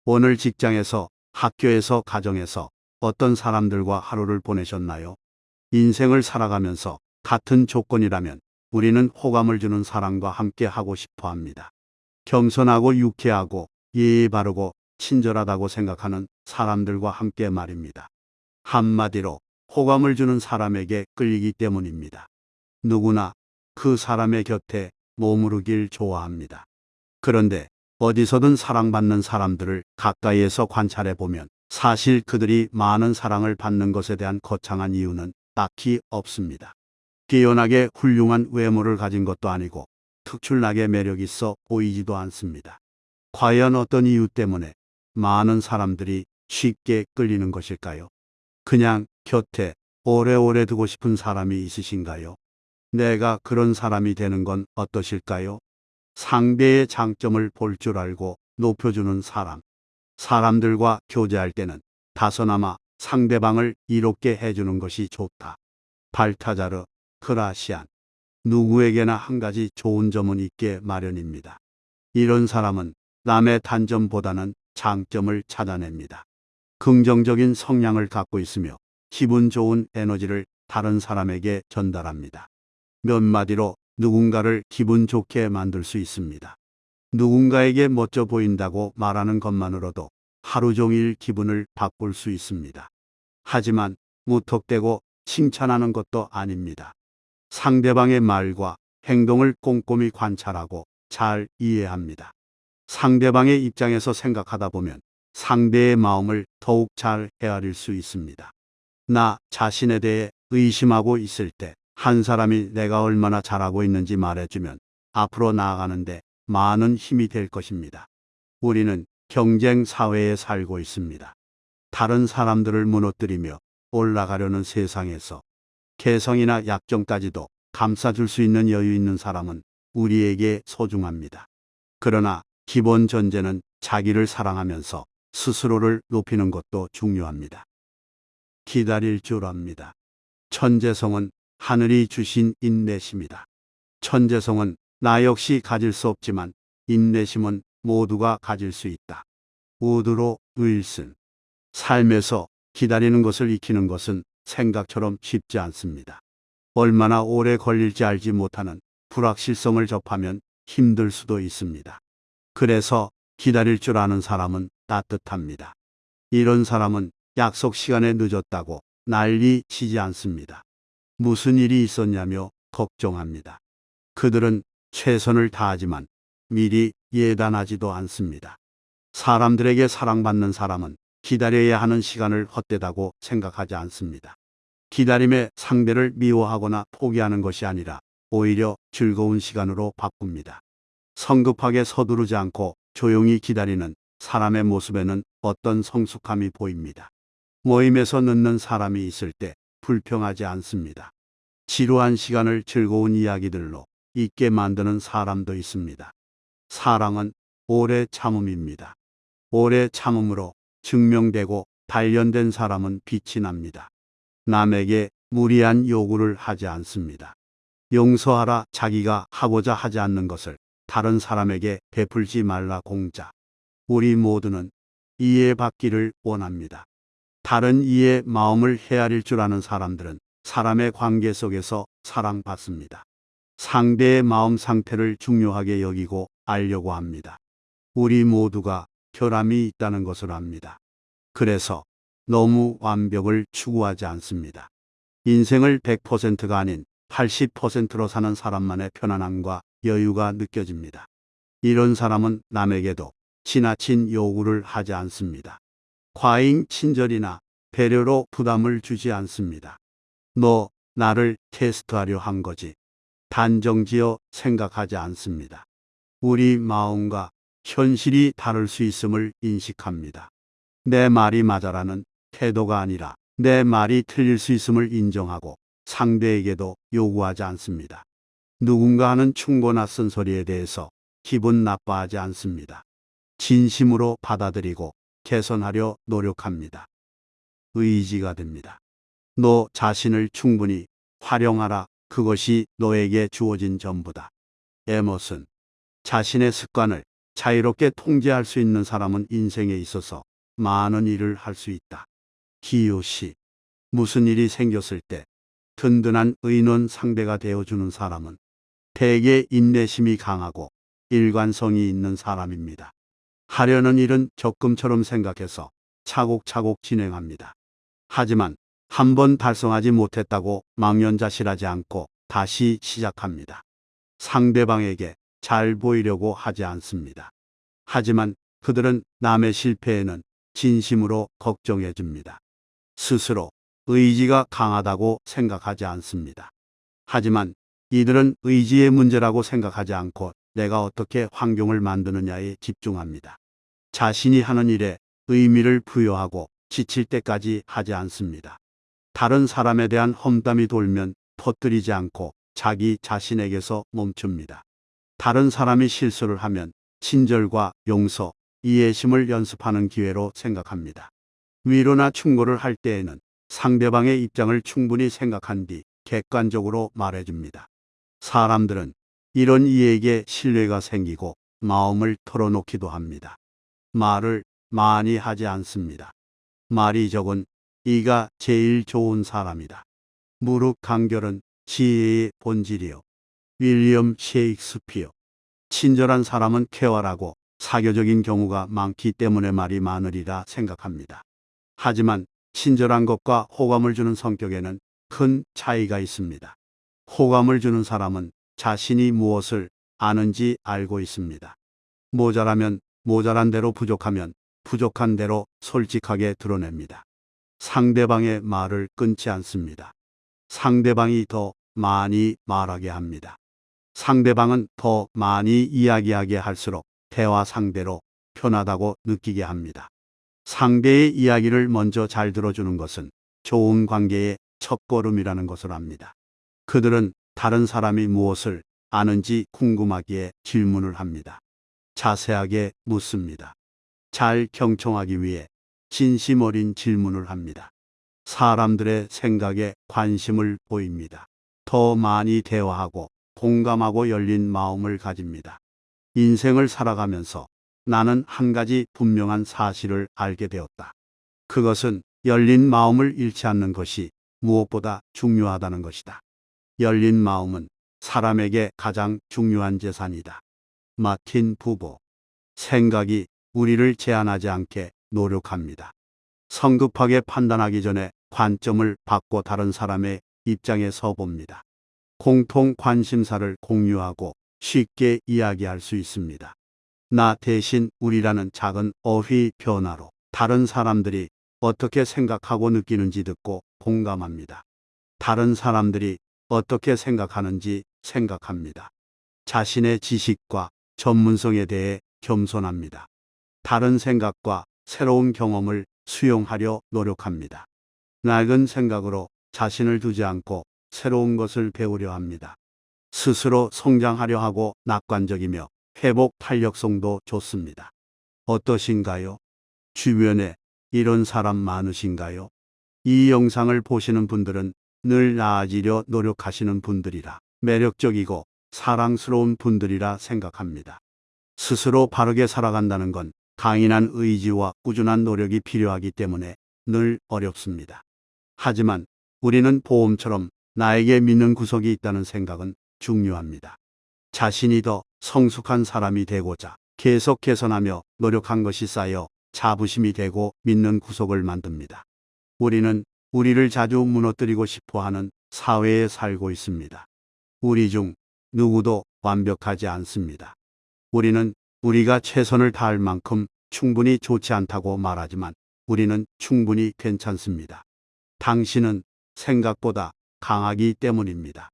오늘 직장에서, 학교에서, 가정에서 어떤 사람들과 하루를 보내셨나요? 인생을 살아가면서 같은 조건이라면 우리는 호감을 주는 사람과 함께 하고 싶어 합니다. 겸손하고 유쾌하고 예의 바르고 친절하다고 생각하는 사람들과 함께 말입니다. 한마디로 호감을 주는 사람에게 끌리기 때문입니다. 누구나 그 사람의 곁에 머무르길 좋아합니다. 그런데 어디서든 사랑받는 사람들을 가까이에서 관찰해 보면 사실 그들이 많은 사랑을 받는 것에 대한 거창한 이유는 딱히 없습니다. 뛰어나게 훌륭한 외모를 가진 것도 아니고 특출나게 매력 있어 보이지도 않습니다. 과연 어떤 이유 때문에 많은 사람들이 쉽게 끌리는 것일까요? 그냥 곁에 오래오래 두고 싶은 사람이 있으신가요? 내가 그런 사람이 되는 건 어떠실까요? 상대의 장점을 볼 줄 알고 높여주는 사람. 사람들과 교제할 때는 다소나마 상대방을 이롭게 해주는 것이 좋다. 발타자르 그라시안. 누구에게나 한 가지 좋은 점은 있게 마련입니다. 이런 사람은 남의 단점보다는 장점을 찾아냅니다. 긍정적인 성향을 갖고 있으며 기분 좋은 에너지를 다른 사람에게 전달합니다. 몇 마디로 누군가를 기분 좋게 만들 수 있습니다. 누군가에게 멋져 보인다고 말하는 것만으로도 하루 종일 기분을 바꿀 수 있습니다. 하지만 무턱대고 칭찬하는 것도 아닙니다. 상대방의 말과 행동을 꼼꼼히 관찰하고 잘 이해합니다. 상대방의 입장에서 생각하다 보면 상대의 마음을 더욱 잘 헤아릴 수 있습니다. 나 자신에 대해 의심하고 있을 때 한 사람이 내가 얼마나 잘하고 있는지 말해주면 앞으로 나아가는데 많은 힘이 될 것입니다. 우리는 경쟁 사회에 살고 있습니다. 다른 사람들을 무너뜨리며 올라가려는 세상에서 개성이나 약점까지도 감싸줄 수 있는 여유 있는 사람은 우리에게 소중합니다. 그러나 기본 전제는 자기를 사랑하면서 스스로를 높이는 것도 중요합니다. 기다릴 줄 압니다. 천재성은 하늘이 주신 인내심이다. 천재성은 나 역시 가질 수 없지만 인내심은 모두가 가질 수 있다. 우드로 윌슨. 삶에서 기다리는 것을 익히는 것은 생각처럼 쉽지 않습니다. 얼마나 오래 걸릴지 알지 못하는 불확실성을 접하면 힘들 수도 있습니다. 그래서 기다릴 줄 아는 사람은 따뜻합니다. 이런 사람은 약속 시간에 늦었다고 난리 치지 않습니다. 무슨 일이 있었냐며 걱정합니다. 그들은 최선을 다하지만 미리 예단하지도 않습니다. 사람들에게 사랑받는 사람은 기다려야 하는 시간을 헛되다고 생각하지 않습니다. 기다림에 상대를 미워하거나 포기하는 것이 아니라 오히려 즐거운 시간으로 바꿉니다. 성급하게 서두르지 않고 조용히 기다리는 사람의 모습에는 어떤 성숙함이 보입니다. 모임에서 늦는 사람이 있을 때 불평하지 않습니다. 지루한 시간을 즐거운 이야기들로 잊게 만드는 사람도 있습니다. 사랑은 오래 참음입니다. 오래 참음으로 증명되고 단련된 사람은 빛이 납니다. 남에게 무리한 요구를 하지 않습니다. 용서하라. 자기가 하고자 하지 않는 것을 다른 사람에게 베풀지 말라. 공자. 우리 모두는 이해받기를 원합니다. 다른 이의 마음을 헤아릴 줄 아는 사람들은 사람의 관계 속에서 사랑받습니다. 상대의 마음 상태를 중요하게 여기고 알려고 합니다. 우리 모두가 결함이 있다는 것을 압니다. 그래서 너무 완벽을 추구하지 않습니다. 인생을 100%가 아닌 80%로 사는 사람만의 편안함과 여유가 느껴집니다. 이런 사람은 남에게도 지나친 요구를 하지 않습니다. 과잉 친절이나 배려로 부담을 주지 않습니다. 너 나를 테스트하려 한 거지. 단정지어 생각하지 않습니다. 우리 마음과 현실이 다를 수 있음을 인식합니다. 내 말이 맞아라는 태도가 아니라 내 말이 틀릴 수 있음을 인정하고 상대에게도 요구하지 않습니다. 누군가 하는 충고나 쓴소리에 대해서 기분 나빠하지 않습니다. 진심으로 받아들이고 개선하려 노력합니다. 의지가 됩니다. 너 자신을 충분히 활용하라. 그것이 너에게 주어진 전부다. 에머슨. 자신의 습관을 자유롭게 통제할 수 있는 사람은 인생에 있어서 많은 일을 할 수 있다. 기요시. 무슨 일이 생겼을 때 든든한 의논 상대가 되어주는 사람은 대개 인내심이 강하고 일관성이 있는 사람입니다. 하려는 일은 적금처럼 생각해서 차곡차곡 진행합니다. 하지만 한번 달성하지 못했다고 망연자실하지 않고 다시 시작합니다. 상대방에게 잘 보이려고 하지 않습니다. 하지만 그들은 남의 실패에는 진심으로 걱정해 줍니다. 스스로 의지가 강하다고 생각하지 않습니다. 하지만 이들은 의지의 문제라고 생각하지 않고 내가 어떻게 환경을 만드느냐에 집중합니다. 자신이 하는 일에 의미를 부여하고 지칠 때까지 하지 않습니다. 다른 사람에 대한 험담이 돌면 퍼뜨리지 않고 자기 자신에게서 멈춥니다. 다른 사람이 실수를 하면 친절과 용서, 이해심을 연습하는 기회로 생각합니다. 위로나 충고를 할 때에는 상대방의 입장을 충분히 생각한 뒤 객관적으로 말해줍니다. 사람들은 이런 이에게 신뢰가 생기고 마음을 털어놓기도 합니다. 말을 많이 하지 않습니다. 말이 적은 이가 제일 좋은 사람이다. 무릎 간결은 지혜의 본질이요. 윌리엄 셰익스피어. 친절한 사람은 쾌활하고 사교적인 경우가 많기 때문에 말이 많으리라 생각합니다. 하지만 친절한 것과 호감을 주는 성격에는 큰 차이가 있습니다. 호감을 주는 사람은 자신이 무엇을 아는지 알고 있습니다. 모자라면 모자란 대로, 부족하면 부족한 대로 솔직하게 드러냅니다. 상대방의 말을 끊지 않습니다. 상대방이 더 많이 말하게 합니다. 상대방은 더 많이 이야기하게 할수록 대화 상대로 편하다고 느끼게 합니다. 상대의 이야기를 먼저 잘 들어주는 것은 좋은 관계의 첫걸음이라는 것을 압니다. 그들은 다른 사람이 무엇을 아는지 궁금하기에 질문을 합니다. 자세하게 묻습니다. 잘 경청하기 위해 진심 어린 질문을 합니다. 사람들의 생각에 관심을 보입니다. 더 많이 대화하고 공감하고 열린 마음을 가집니다. 인생을 살아가면서 나는 한 가지 분명한 사실을 알게 되었다. 그것은 열린 마음을 잃지 않는 것이 무엇보다 중요하다는 것이다. 열린 마음은 사람에게 가장 중요한 재산이다. 마틴 부버. 생각이 우리를 제한하지 않게 노력합니다. 성급하게 판단하기 전에 관점을 바꿔 다른 사람의 입장에 서 봅니다. 공통 관심사를 공유하고 쉽게 이야기할 수 있습니다. 나 대신 우리라는 작은 어휘 변화로 다른 사람들이 어떻게 생각하고 느끼는지 듣고 공감합니다. 다른 사람들이 어떻게 생각하는지 생각합니다. 자신의 지식과 전문성에 대해 겸손합니다. 다른 생각과 새로운 경험을 수용하려 노력합니다. 낡은 생각으로 자신을 두지 않고 새로운 것을 배우려 합니다. 스스로 성장하려 하고 낙관적이며 회복 탄력성도 좋습니다. 어떠신가요? 주변에 이런 사람 많으신가요? 이 영상을 보시는 분들은 늘 나아지려 노력하시는 분들이라 매력적이고 사랑스러운 분들이라 생각합니다. 스스로 바르게 살아간다는 건 강인한 의지와 꾸준한 노력이 필요하기 때문에 늘 어렵습니다. 하지만 우리는 보험처럼 나에게 믿는 구석이 있다는 생각은 중요합니다. 자신이 더 성숙한 사람이 되고자 계속 개선하며 노력한 것이 쌓여 자부심이 되고 믿는 구석을 만듭니다. 우리는 우리를 자주 무너뜨리고 싶어하는 사회에 살고 있습니다. 우리 중 누구도 완벽하지 않습니다. 우리는 우리가 최선을 다할 만큼 충분히 좋지 않다고 말하지만 우리는 충분히 괜찮습니다. 당신은 생각보다 강하기 때문입니다.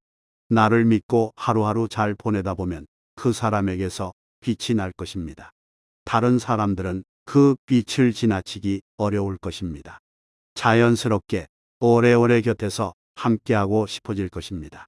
나를 믿고 하루하루 잘 보내다 보면 그 사람에게서 빛이 날 것입니다. 다른 사람들은 그 빛을 지나치기 어려울 것입니다. 자연스럽게 오래오래 곁에서 함께하고 싶어질 것입니다.